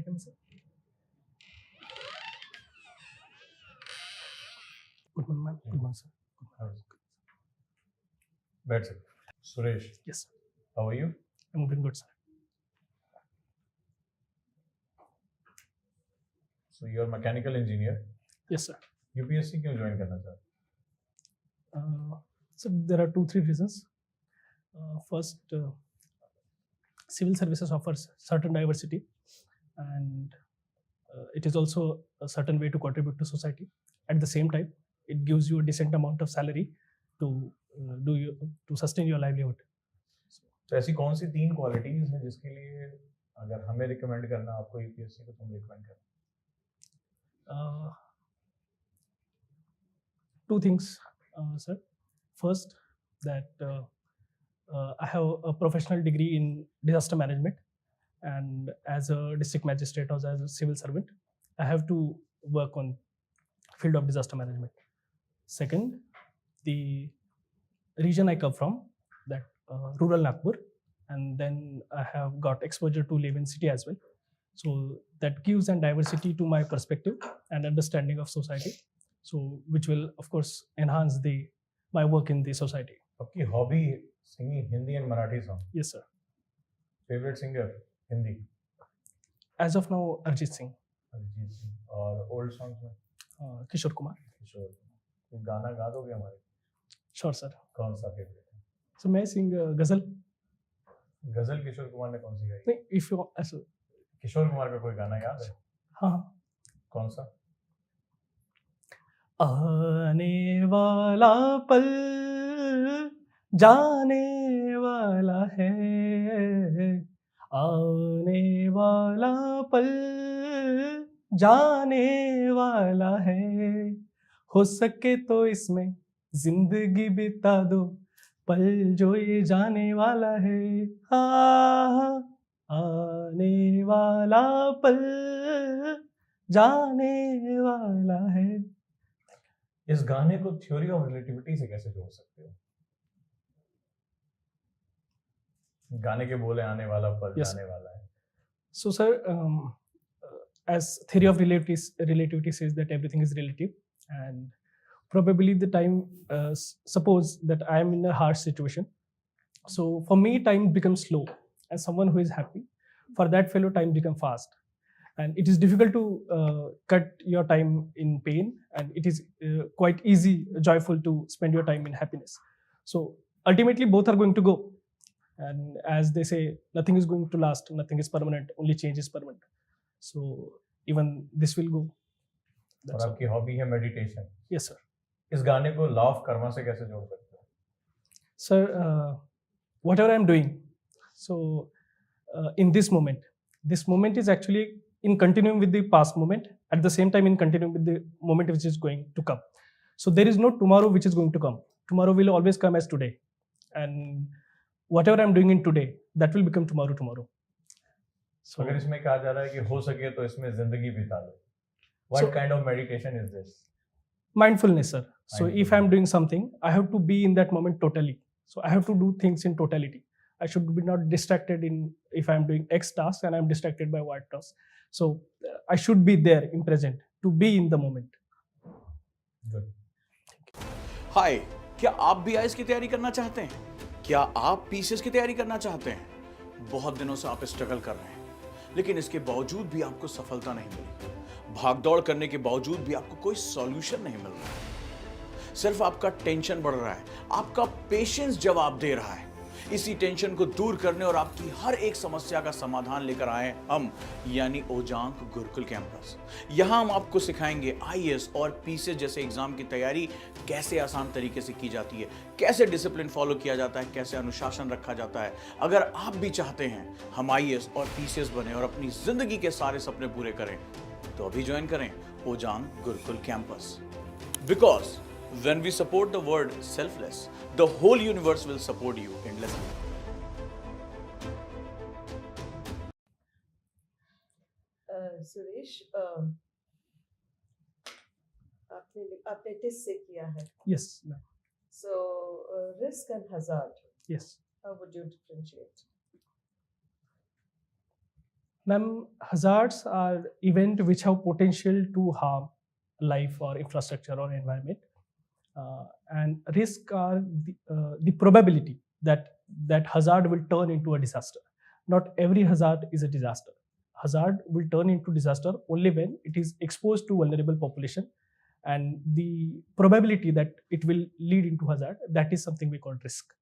I come, sir? Good morning, ma'am. Good morning, sir. That's it. Suresh, Yes, sir. how are you? I'm doing good, sir. So you're a mechanical engineer. Yes, sir. UPSC क्यों join करना चाहते? So there are 2-3 reasons. First, civil services offers certain diversity, and it is also a certain way to contribute to society. At the same time, it gives you a decent amount of salary to to sustain your livelihood. तो ऐसी कौन सी 3 qualities हैं जिसके लिए अगर हमें recommend करना आपको यूपीएससी को तुम रिकमेंड करना? 2 things, sir. First, that I have a professional degree in disaster management, and as a district magistrate or as a civil servant, I have to work on field of disaster management. Second, the region I come from, that rural Nagpur, and then I have got exposure to live in city as well. So that gives a diversity to my perspective and understanding of society. So which will of course enhance my work in the society. आपकी hobby singing Hindi and Marathi song? Yes, sir. Favourite singer Hindi? As of now, Arjit Singh. Arijit Singh. और old songs में? Kishore Kumar. किशोर. कोई गाना गा दोगे हमारे? Sure, sir. कौन सा फेवरेट है? So may I sing ghazal? गजल किशोर कुमार ने कौन सी गाई? नहीं, if you किशोर कुमार का कोई गाना याद है? हाँ. कौन सा? आने वाला पल जाने वाला है, आने वाला पल जाने वाला है, हो सके तो इसमें जिंदगी बिता दो, पल जो ये जाने वाला है, आने वाला पल जाने वाला है. इस गाने को थ्योरी ऑफ रिलेटिविटी से कैसे जोड़ सकते हो? गाने के बोले आने वाला पल जाने वाला है. So sir, as theory of relativity says that everything is relative, and probably the time, suppose that I am in a harsh situation, so for me time becomes slow, and someone who is happy, for that fellow time become fast, and it is difficult to cut your time in pain, and it is quite easy, joyful to spend your time in happiness. So ultimately both are going to go, and as they say, nothing is going to last, nothing is permanent, only change is permanent. So even this will go. और आपकी hobby है meditation? Yes, sir. इस गाने को law of Karma से कैसे जोड़ सकते हो? Sir, whatever I am doing, so in this moment is actually in continuing with the past moment, at the same time in continuing with the moment which is going to come. So there is no tomorrow which is going to come. Tomorrow will always come as today, and whatever I am doing in today, that will become tomorrow. So अगर इसमें कहा जा रहा है कि हो सके तो इसमें जिंदगी बिता लो, what kind of meditation is this? Mindfulness, sir. So if I am doing something, I have to be in that moment totally. So I have to do things in totality. I should be not distracted if I am doing X task and I am distracted by Y task. So I should be there in present, to be in the moment. Good. हाय, क्या आप भी IAS की तैयारी करना चाहते हैं? क्या आप पीसीएस की तैयारी करना चाहते हैं? बहुत दिनों से आप स्ट्रगल कर रहे हैं, लेकिन इसके बावजूद भी आपको सफलता नहीं मिली। भागदौड़ करने के बावजूद भी आपको कोई सॉल्यूशन नहीं मिल रहा है। सिर्फ आपका टेंशन बढ़ रहा है, आपका पेशेंस जवाब दे रहा है। इसी टेंशन को दूर करने और आपकी हर एक समस्या का समाधान लेकर आए हम, यानी ओजांक गुरुकुल कैंपस। यहाँ हम आपको सिखाएंगे आईएएस और पीसीएस जैसे एग्जाम की तैयारी कैसे आसान तरीके से की जाती है, कैसे डिसिप्लिन फॉलो किया जाता है, कैसे अनुशासन रखा जाता है। अगर आप भी चाहते हैं हम आईएएस और पीसीएस बने और अपनी जिंदगी के सारे सपने पूरे करें, तो अभी ज्वाइन करें Ojaank Gurukul campus. Because when we support the word selfless, the whole universe will support you endlessly. Suresh, आपने टेस्ट से किया है? Yes, ma'am. So risk and hazard. Yes. How would you differentiate? Ma'am, hazards are events which have potential to harm life or infrastructure or environment. And risk are the probability that that hazard will turn into a disaster. Not every hazard is a disaster. Hazard will turn into disaster only when it is exposed to vulnerable population, and the probability that it will lead into hazard, that is something we call risk.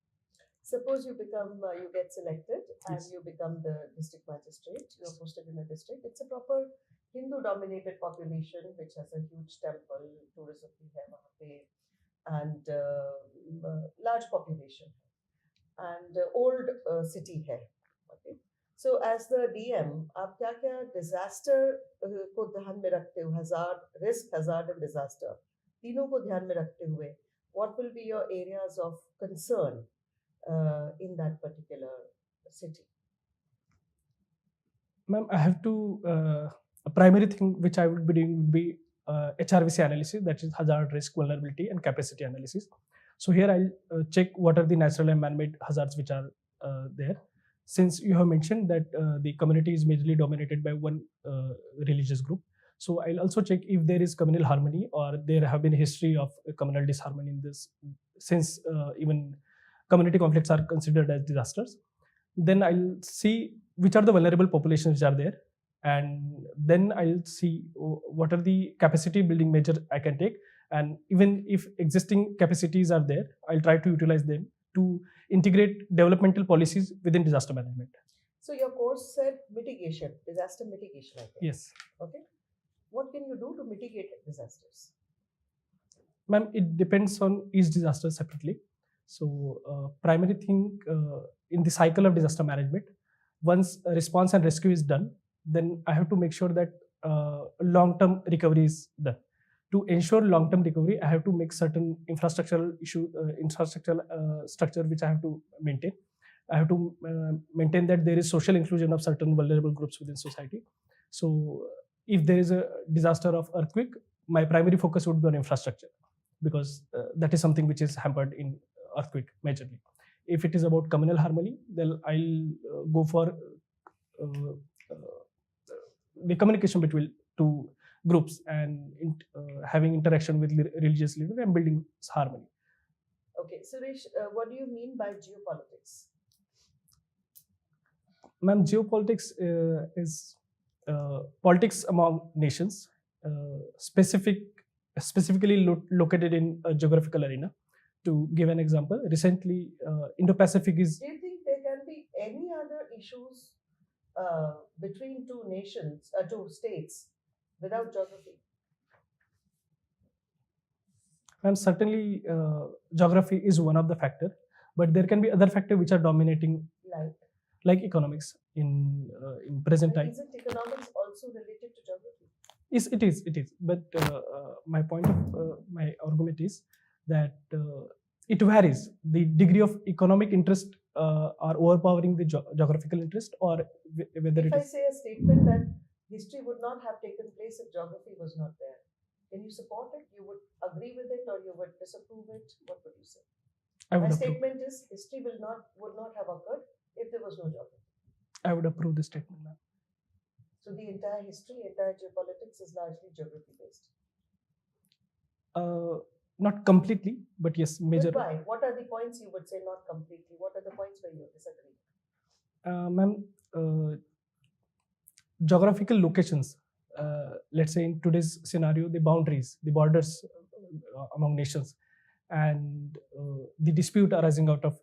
Suppose you you get selected and Yes. you become the district magistrate. You're posted in a district. It's a proper Hindu-dominated population which has a huge temple, tourism we have वहाँ पे, and large population and old city है. Okay. So as the DM, आप क्या क्या disaster को ध्यान में रखते हो, hazard, risk, hazard and disaster, तीनों को ध्यान में रखते हुए, what will be your areas of concern in that particular city? Ma'am, I have to, a primary thing which I would be doing would be HRVC analysis, that is hazard, risk, vulnerability, and capacity analysis. So here I'll check what are the natural and man-made hazards which are there. Since you have mentioned that the community is majorly dominated by one religious group, so I'll also check if there is communal harmony or there have been history of communal disharmony in this, since even community conflicts are considered as disasters. Then I'll see which are the vulnerable populations which are there, and then I'll see what are the capacity building measures I can take, and even if existing capacities are there, I'll try to utilize them to integrate developmental policies within disaster management. So your course said mitigation, disaster mitigation, I think. Yes. Okay. What can you do to mitigate disasters? Ma'am, it depends on each disaster separately. So primary thing in the cycle of disaster management, once a response and rescue is done, then I have to make sure that long-term recovery is done. To ensure long-term recovery, I have to make certain infrastructural structure which I have to maintain. I have to maintain that there is social inclusion of certain vulnerable groups within society. So if there is a disaster of earthquake, my primary focus would be on infrastructure, because that is something which is hampered in earthquake majorly. If it is about communal harmony, then I'll go for the communication between two groups and having interaction with religious leaders and building harmony. Okay, Suresh, what do you mean by geopolitics? Ma'am, geopolitics is politics among nations, specifically located in a geographical arena. To give an example, recently Indo-Pacific is. Do you think there can be any other issues between two nations, two states, without geography? And certainly geography is one of the factors, but there can be other factors which are dominating, like economics in present time. Isn't economics also related to geography? Yes, it is. But my point of my argument is that it varies. The degree of economic interest are overpowering the geographical interest, or whether if it I is. say a statement that history would not have taken place if geography was not there, can you support it? You would agree with it, or you would disapprove it? What would you say? My statement is history would not have occurred if there was no geography. I would approve the statement, ma'am. So the entire history, entire geopolitics is largely geography based. Not completely, but yes, major. But why? What are the points you would say not completely? What are the points where you disagree? Ma'am, geographical locations, let's say in today's scenario, the boundaries, the borders among nations, and the dispute arising out of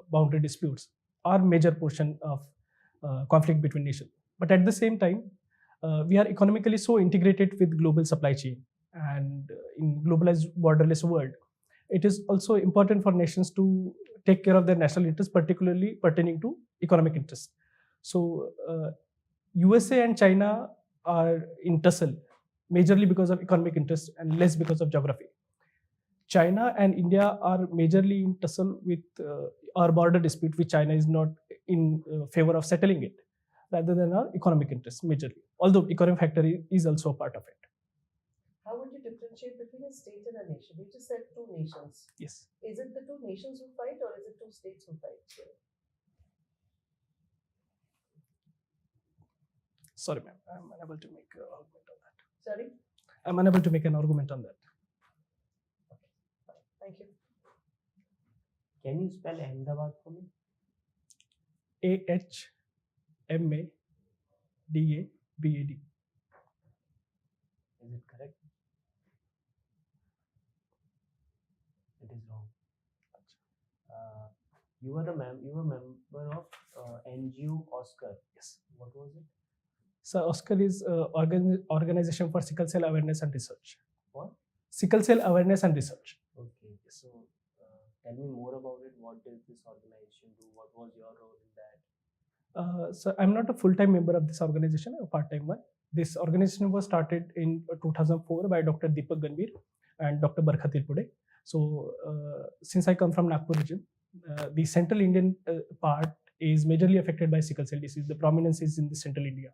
boundary disputes are major portion of conflict between nations. But at the same time, we are economically so integrated with global supply chain, and in globalized borderless world, it is also important for nations to take care of their national interests, particularly pertaining to economic interests. So USA and China are in tussle majorly because of economic interest and less because of geography. China and India are majorly in tussle with our border dispute, which China is not in favor of settling it, rather than our economic interests majorly. Although economic factor is also a part of it. How would you differentiate between a state and a nation? You just said two nations. Yes. Is it the two nations who fight, or is it two states who fight? Sorry, ma'am, I'm unable to make an argument on that. Sorry? I'm unable to make an argument on that. Thank you. Can you spell Ahmedabad for me? AHMADABAD. Is it correct? It is wrong. You were member of NGO Oscar. Yes. What was it? So Oscar is organization for sickle cell awareness and research. What? Sickle cell awareness and research. Okay. So tell me more about it. What did this organization do? What was your role in that? So I'm not a full-time member of this organization, a part-time one. This organization was started in 2004 by Dr. Deepak Ganbir and Dr. Borkar Suresh Liladhar. So since I come from Nagpur region, the central Indian part is majorly affected by sickle cell disease. The prominence is in the central India.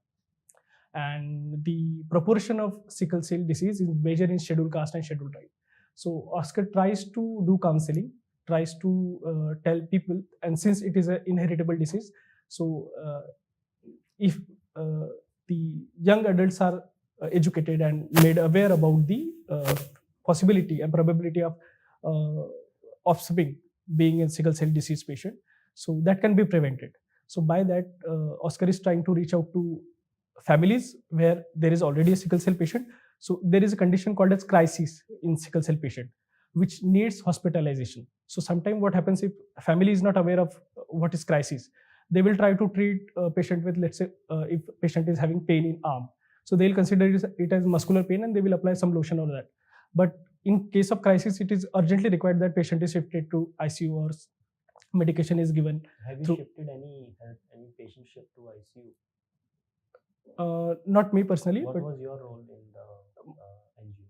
And the proportion of sickle cell disease is major in scheduled caste and scheduled tribe. So Oscar tries to do counseling, tries to tell people, and since it is an inheritable disease, so if the young adults are educated and made aware about the possibility and probability of offspring being a sickle cell disease patient, so that can be prevented. So by that, Oscar is trying to reach out to families where there is already a sickle cell patient. So there is a condition called as crisis in sickle cell patient, which needs hospitalization. So sometimes what happens if family is not aware of what is crisis, they will try to treat a patient with, let's say, if patient is having pain in arm, so they will consider it as muscular pain and they will apply some lotion or that. But in case of crisis, it is urgently required that patient is shifted to ICU or medication is given. Have you shifted any patient shift to ICU? Not me personally. What but was your role in the NGO?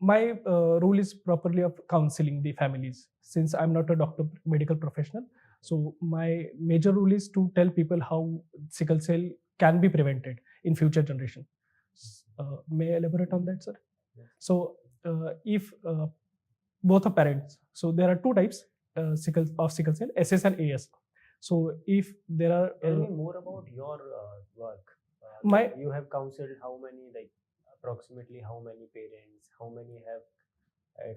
My role is properly of counseling the families, since I'm not a doctor, medical professional. So my major role is to tell people how sickle cell can be prevented in future generation. May I elaborate on that, sir? Yes. So if both are parents, so there are two types sickle cell, SS and AS. So if there are Tell me more about your work. You have counseled how many, like approximately how many parents, how many have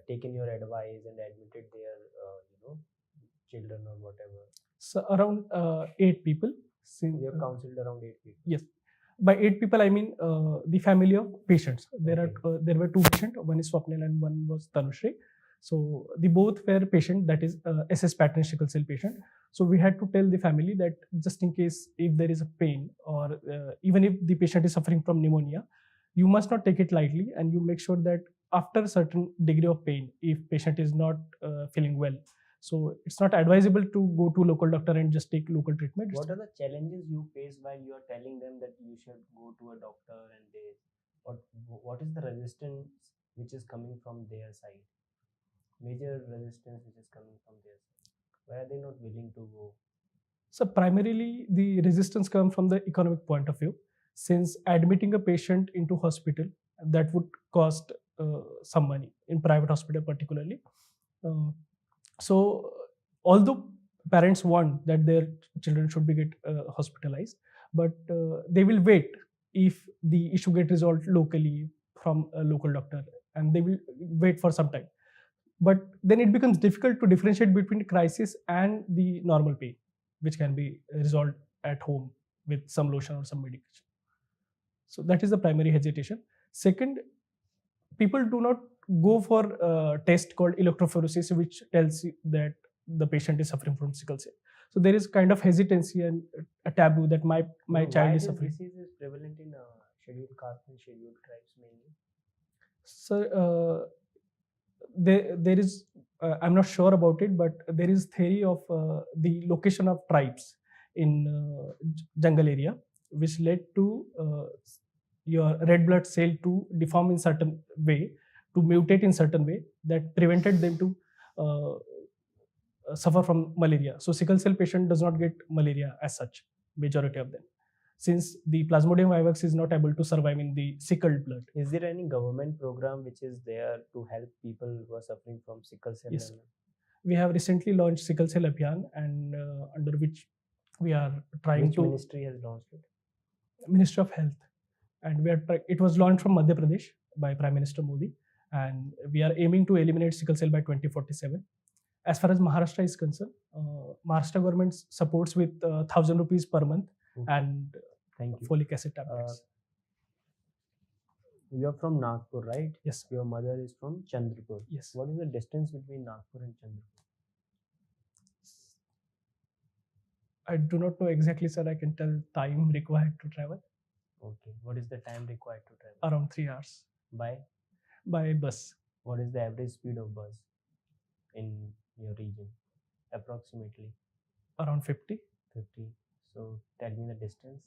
taken your advice and admitted their children or whatever? So around 8 people. You have counseled around 8 people. Yes. By 8 people, I mean the family of patients. There were 2 patients. One is Swapnil and one was Tanushri. So the both were patient, that is SS pattern sickle cell patient. So we had to tell the family that just in case if there is a pain or even if the patient is suffering from pneumonia, you must not take it lightly, and you make sure that after a certain degree of pain, if patient is not feeling well, so it's not advisable to go to local doctor and just take local treatment. What are the challenges you face while you are telling them that you should go to a doctor, and what is the resistance which is coming from their side? Major resistance which is coming from their side. Why are they not willing to go? So primarily the resistance comes from the economic point of view, since admitting a patient into hospital, that would cost some money in private hospital particularly. So although parents want that their children should be get hospitalized, but they will wait if the issue get resolved locally from a local doctor, and they will wait for some time. But then it becomes difficult to differentiate between crisis and the normal pain, which can be resolved at home with some lotion or some medication. So that is the primary hesitation. Second, people do not go for a test called electrophoresis, which tells you that the patient is suffering from sickle cell. So there is kind of hesitancy and a taboo that my child is suffering. Why this disease is prevalent in scheduled caste and scheduled tribes mainly? So there is, I'm not sure about it, but there is theory of the location of tribes in jungle area, which led to your red blood cell to deform in certain way, to mutate in certain way, that prevented them to suffer from malaria. So sickle cell patient does not get malaria as such, majority of them, since the Plasmodium vivax is not able to survive in the sickled blood. Is there any government program which is there to help people who are suffering from sickle cell? Yes. We have recently launched Sickle Cell Abhiyan, and under which we are trying Which ministry has launched it? Ministry of Health. and it was launched from Madhya Pradesh by Prime Minister Modi, and we are aiming to eliminate sickle cell by 2047. As far as Maharashtra is concerned, Maharashtra government supports with 1,000 rupees per month and Thank you. folic acid tablets. You are from Nagpur, right? Yes. Your mother is from Chandrapur. Yes. What is the distance between Nagpur and Chandrapur? I do not know exactly, sir. I can tell time required to travel. Okay. What is the time required to travel? Around 3 hours By by bus. what is the average speed of bus in your region? Approximately Around 50. 50. So tell me the distance.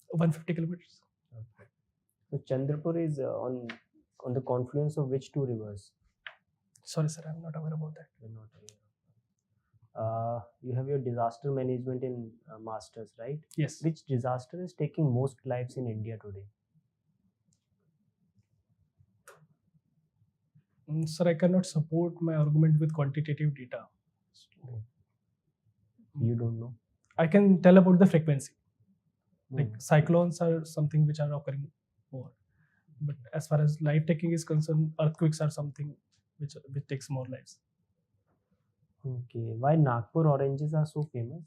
– 150 kilometers. Okay. So Chandrapur is on the confluence of which two rivers? Sorry, sir. I'm not aware about that. You're not aware. You have your disaster management in masters, right? Yes. Which disaster is taking most lives in India today? Sir, I cannot support my argument with quantitative data. You don't know. I can tell about the frequency. Like Hmm. cyclones are something which are occurring more, but as far as life taking is concerned, earthquakes are something which takes more lives. Okay. Why Nagpur oranges are so famous?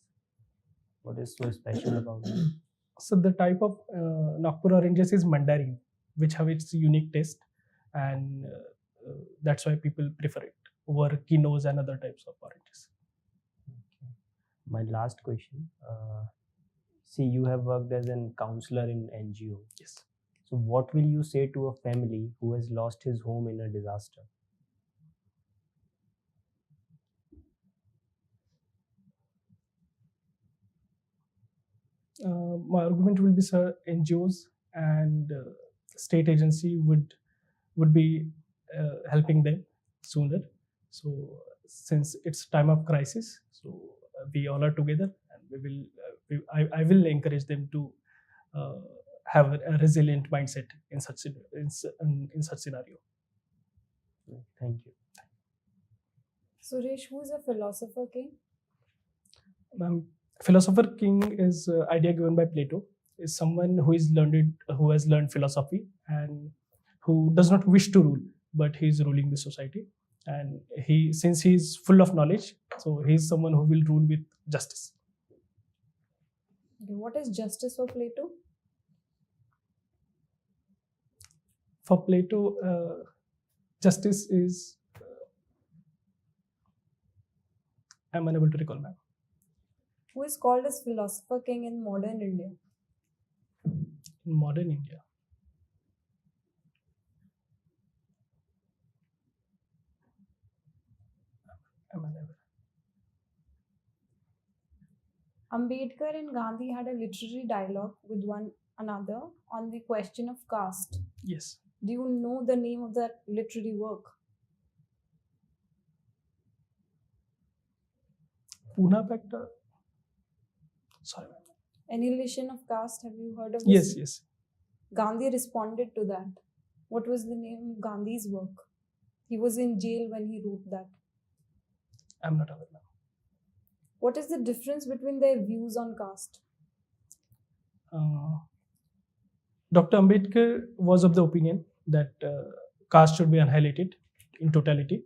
What is so special about them? So the type of Nagpur oranges is mandarin, which have its unique taste, and that's why people prefer it over kinos and other types of oranges. Okay. My last question. See, you have worked as a counselor in NGO. Yes. So what will you say to a family who has lost his home in a disaster? My argument will be, sir, NGOs and state agency would be helping them sooner. So since it's time of crisis, so we all are together, and we will. I will encourage them to have a resilient mindset in such scenario. Thank you. Suresh, who is a philosopher king? Philosopher king is idea given by Plato. Is someone who has learned philosophy and who does not wish to rule, but he is ruling the society. And since he is full of knowledge, so he is someone who will rule with justice. Okay, what is justice for Plato? For Plato, justice is I'm unable to recall, ma'am. Who is called as philosopher king in modern India? In modern India, I'm unable. Ambedkar and Gandhi had a literary dialogue with one another on the question of caste. Yes. Do you know the name of that literary work? Pune Pact. Sorry, ma'am. Annihilation of Caste. Have you heard of this? Yes, yes. Gandhi responded to that. What was the name of Gandhi's work? He was in jail when he wrote that. I'm not aware, ma'am. What is the difference between their views on caste? Dr. Ambedkar was of the opinion that caste should be annihilated in totality,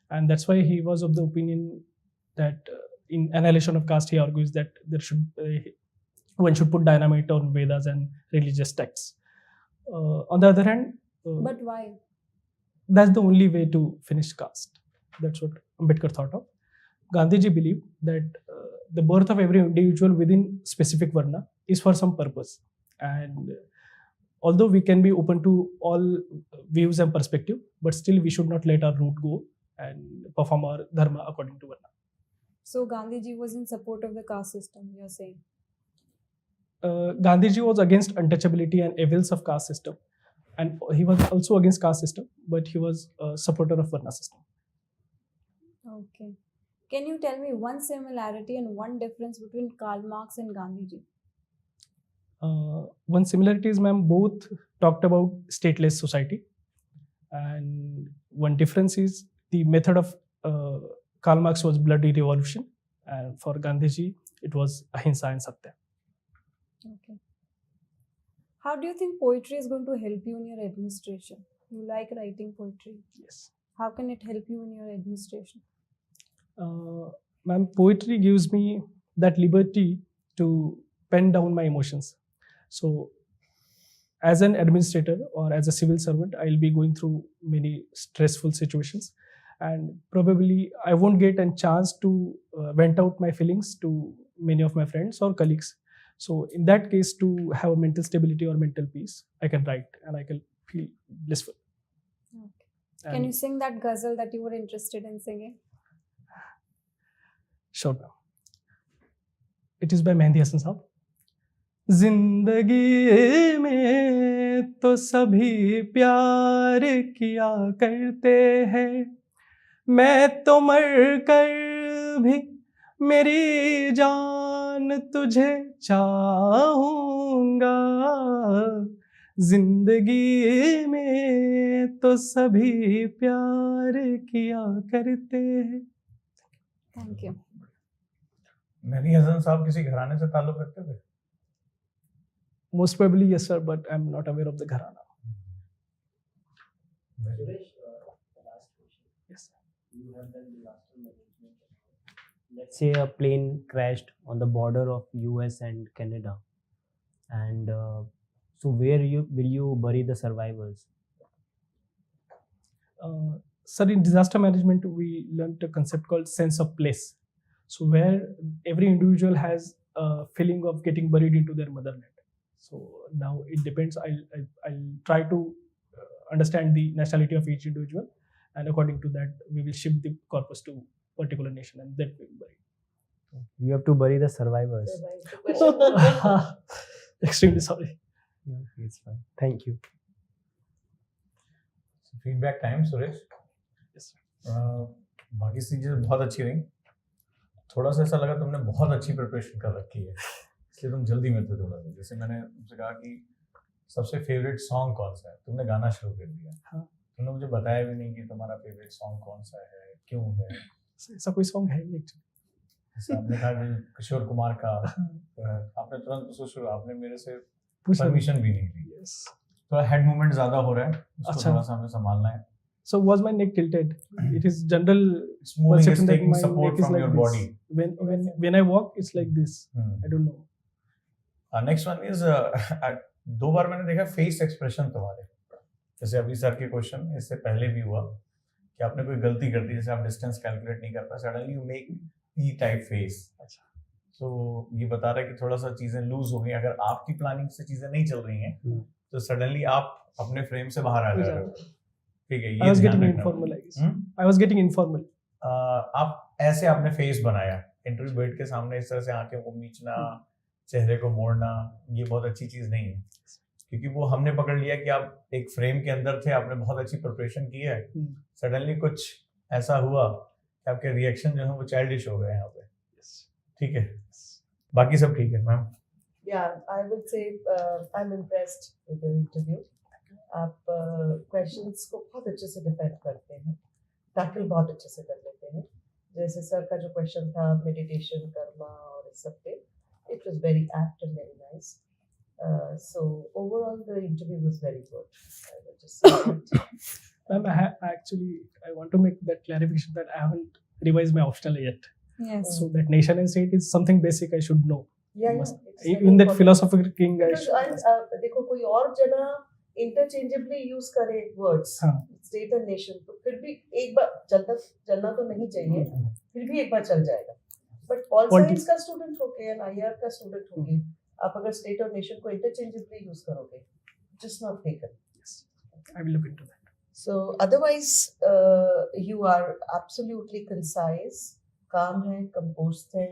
and that's why he was of the opinion that in annihilation of caste, he argues that one should put dynamite on Vedas and religious texts. On the other hand, But why? that's the only way to finish caste. That's what Ambedkar thought of. Gandhiji believed that the birth of every individual within specific varna is for some purpose, and although we can be open to all views and perspective, but still we should not let our root go and perform our dharma according to varna. So Gandhiji was in support of the caste system, you're saying? Gandhiji was against untouchability and evils of caste system, and he was also against caste system, but he was a supporter of varna system. Okay. Can you tell me one similarity and one difference between Karl Marx and Gandhiji? One similarity is, ma'am, both talked about stateless society, and one difference is the method of Karl Marx was bloody revolution, and for Gandhiji it was ahimsa and satya. Okay. How do you think poetry is going to help you in your administration? You like writing poetry. Yes. How can it help you in your administration? Ma'am, poetry gives me that liberty to pen down my emotions. So as an administrator or as a civil servant, I'll be going through many stressful situations, and probably I won't get a chance to vent out my feelings to many of my friends or colleagues. So in that case, to have a mental stability or mental peace, I can write and I can feel blissful. Okay. And Can you sing that ghazal that you were interested in singing? Sure, ma'am. It is by Mehndi Hasan साहब. जिंदगी में तो सभी प्यार किया करते हैं, मैं तो मर कर भी मेरी जान तुझे चाहूँगा. जिंदगी में तो सभी प्यार किया करते हैं. Thank you. मेहदी हसन साहब किसी घराने से ताल्लुक रखते थे? Most probably yes, sir, but I'm not aware of the gharana. Suresh, the last question. Yes, sir. You have done disaster management. Let's say a plane crashed on the border of US and Canada, and so where will you bury the survivors? Sir, in disaster management, we learned a concept called sense of place. So where every individual has a feeling of getting buried into their motherland. So now it depends. I'll try to understand the nationality of each individual, and according to that, we will ship the corpus to particular nation, and that will be buried. You have to bury the survivors. Extremely sorry. Okay, it's fine. Thank you. Feedback time Suresh. Yes, sir. बाकी चीजें बहुत अच्छी रही. थोड़ा सा ऐसा लगा तुमने बहुत अच्छी प्रिपरेशन कर रखी है, इसलिए तुम जल्दी में थे थोड़ा सा. जैसे मैंने तुमसे कहा कि सबसे फेवरेट सॉन्ग कौन सा है, तुमने गाना शुरू कर दिया. हाँ. तुमने मुझे बताया भी नहीं कि तुम्हारा फेवरेट सॉन्ग कौन सा है, क्यों है. ऐसा कोई सॉन्ग है नहीं actually. जैसे आपने कहा कि किशोर कुमार का, आपने तुरंत सोचो, आपने मेरे से पूछा. परमिशन भी नहीं ली. Yes. थोड़ा हेड मूवमेंट ज्यादा हो रहा है, उसको अच्छा. थोड़ा सा हमें संभालना है. So was my neck tilted? It is general It's moving, it's perception that taking my support neck is from like your this. body. When I walk, it's like this. I don't know. Next one is, दो बार मैंने देखा face expression तुम्हारे. जैसे अभी sir के question, इससे पहले भी हुआ कि आपने कोई गलती कर दी, जैसे आप डिस्टेंस कैलकुलेट नहीं कर पाए, suddenly you make E type face. अच्छा. सो ये बता रहा है कि थोड़ा सा चीजें लूज हो गई. अगर आपकी प्लानिंग से चीजें नहीं चल रही हैं तो सडनली आप अपने फ्रेम से बाहर आ जा रहे हो. ठीक है, I ये was ध्यान getting रखना. informal, I guess. I was getting informal. आप ऐसे आपने फेस बनाया इंटरव्यू बैठ के सामने, इस तरह से आंखें को मीचना, चेहरे को मोड़ना, ये बहुत अच्छी चीज नहीं है. क्योंकि वो हमने पकड़ लिया कि आप एक फ्रेम के अंदर थे, आपने बहुत अच्छी प्रिपरेशन की है, सडनली कुछ ऐसा हुआ कि आपके रिएक्शन जो है वो चाइल्डिश हो गए यहाँ पे. ठीक है, बाकी सब ठीक है ma'am. Yeah, I would say I'm impressed with your interview. आप क्वेश्चंस को बहुत अच्छे से डिफेंड करते हैं, टैकल बहुत अच्छे से कर लेते हैं. जैसे सर का जो क्वेश्चन था मेडिटेशन, कर्मा और इस सब पे, it was very apt and very nice. So overall the interview was very good. I would just say that. Ma'am, I want to make that clarification that I haven't revised my optional yet. Yes. So that nation and state is something basic I should know. Yeah, Must- it's very In that important. philosophical king, I Because should. देखो कोई और जना interchangeably use करे words, हाँ. State and nation, तो फिर भी एक बार चलना तो नहीं चाहिए, फिर भी एक बार चल जाएगा. बट पॉल साइंस का स्टूडेंट होके एंड आईआर का स्टूडेंट होके आप अगर स्टेट और नेशन को इंटरचेंजेबली यूज करोगे, just not taken. I will look into that. So otherwise you are absolutely concise, calm है, composed है,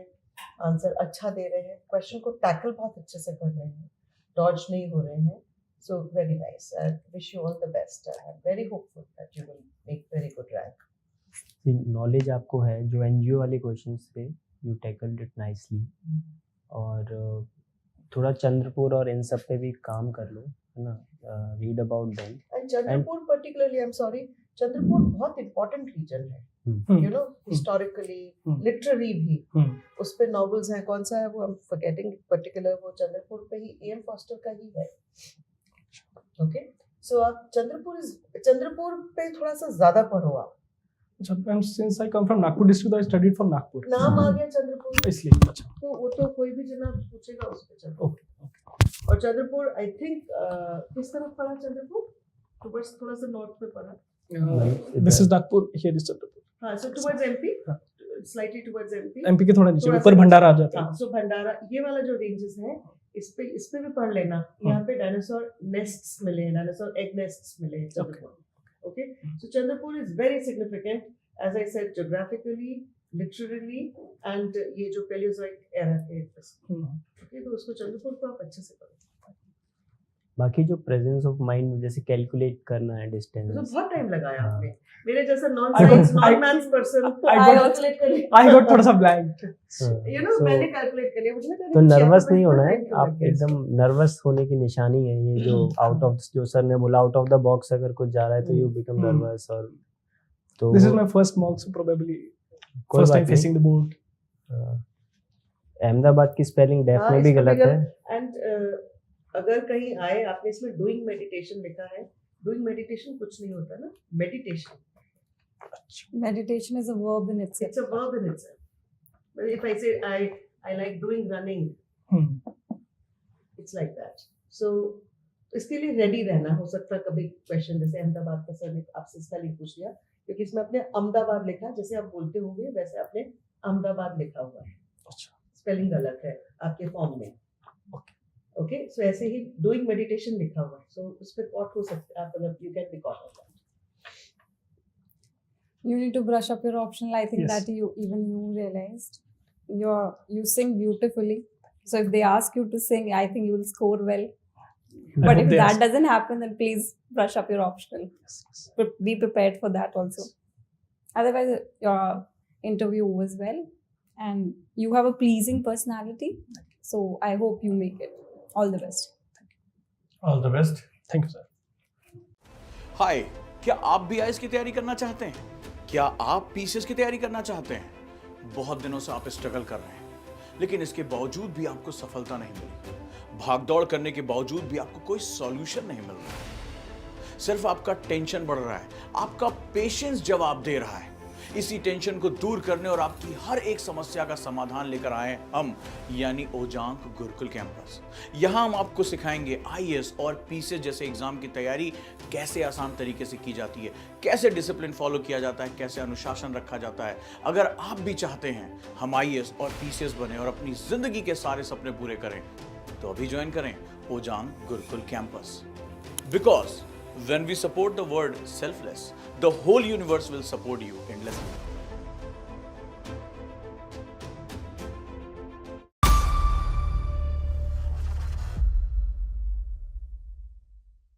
आंसर अच्छा दे रहे हैं, क्वेश्चन को टैकल बहुत अच्छे से कर रहे हैं, डॉज नहीं हो रहे हैं. So very nice. I wish you all the best. I'm very hopeful that you will make very good rank. Knowledge आपको है, जो एनजीओ वाले क्वेश्चंस थे यू टैकल्ड इट नाइसली. और थोड़ा चंद्रपुर और इन सब पे भी काम कर लो, है ना, read about them. And Chandrapur particularly, I'm sorry, Chandrapur बहुत important region है. यू नो हिस्टोरिकली लिटरेरी भी उस पे नॉवेल्स हैं. कौन सा है वो, आई एम फॉरगेटिंग पर्टिकुलर, वो चंद्रपुर पे ही एम फॉस्टर का ही है. ओके, सो आप चंद्रपुर पे थोड़ा सा ज्यादा पढ़ो आप. Since I come from Nagpur district, I studied from Nagpur. नाम आ गया चंद्रपुर, इसलिए अच्छा. तो वो तो कोई भी जना पूछेगा उस पे चंद्रपुर. Okay. और चंद्रपुर आई थिंक किस तरफ पड़ा चंद्रपुर? टुवर्ड्स थोड़ा सा नॉर्थ में पड़ा. This is Nagpur. Here is Chandrapur. हाँ, सो टुवर्ड्स एमपी, हाँ. Slightly towards MP. MP के थोड़ा नीचे, थोड़ा ऊपर सा भंडारा आ जाता है. हाँ, सो भंडारा ये वाला जो रेंजेस है, इस पे भी पढ़ लेना. यहाँ पे डायनासोर नेस्ट्स मिले हैं, डायनासोर एग नेस्ट्स मिले हैं Chandrapur. Okay, so Chandrapur is very significant as I said, geographically, literally and ये जो पैलियोजोइक एरा के. ओके, तो उसको चंद्रपुर को आप अच्छे से पढ़ो. बाकी जो प्रेजेंस ऑफ माइंड जैसे कैलकुलेट करना है डिस्टेंस, तो बहुत टाइम लगाया हाँ. आपने. मेरे जैसा non I got- science non maths person calculate कर लिया. I got थोड़ा सा blank. यू नो, मैंने कैलकुलेट कर लिया. मुझे लगा तो नर्वस नहीं होना है. time आप लग गया एकदम नर्वस होने की निशानी है ये, जो आउट ऑफ, जो सर ने बोला आउट ऑफ द बॉक्स अगर कुछ जा रहा है तो यू बिकम नर्वस. और तो This is my first mock, so probably कोई first बात time नहीं. facing the board. अहमदाबाद की स्पेलिंग डेफ में भी गलत है. एंड अगर कहीं आए, आपने इसमें डूइंग मेडिटेशन लिखा है. डूइंग मेडिटेशन कुछ नहीं होता ना. Meditation, Meditation is a verb in itself. it's a verb in itself. But if I say I like doing running, it's like that. So इसके लिए रेडी रहना. हो सकता है कभी क्वेश्चन जैसे अहमदाबाद का सर ने आपसे स्पेलिंग पूछ लिया, क्योंकि इसमें आपने अहमदाबाद लिखा, जैसे आप बोलते होंगे वैसे आपने अहमदाबाद लिखा हुआ है. स्पेलिंग गलत है आपके फॉर्म में. ओके, सो ऐसे ही डूइंग मेडिटेशन लिखा हुआ है. सो उस पर कॉट हो सकता है आप, अगर you can be caught off that. You need to brush up your optional. I think Yes. that you realized. You sing beautifully. So if they ask you to sing, I think you will score well. I But hope if they that ask. doesn't happen, then please brush up your optional. But be prepared for that also. Otherwise, your interview was well, and you have a pleasing personality. So I hope you make it. All the best. All the best. Thank you, sir. हाय, क्या आप भी IAS की तैयारी करना चाहते हैं? क्या आप पीसीएस की तैयारी करना चाहते हैं? बहुत दिनों से आप स्ट्रगल कर रहे हैं, लेकिन इसके बावजूद भी आपको सफलता नहीं मिली. भागदौड़ करने के बावजूद भी आपको कोई सॉल्यूशन नहीं मिल रहा. सिर्फ आपका टेंशन बढ़ रहा है, आपका पेशेंस जवाब दे रहा है. इसी टेंशन को दूर करने और आपकी हर एक समस्या का समाधान लेकर आए हम, यानी ओजांक गुरुकुल कैंपस. यहां हम आपको सिखाएंगे आईएएस और पीसीएस जैसे एग्जाम की तैयारी कैसे आसान तरीके से की जाती है, कैसे डिसिप्लिन फॉलो किया जाता है, कैसे अनुशासन रखा जाता है. अगर आप भी चाहते हैं हम आईएएस और पीसीएस बने और अपनी जिंदगी के सारे सपने पूरे करें, तो अभी ज्वाइन करें Ojaank Gurukul campus. Because when we support the word selfless, the whole universe will support you endlessly.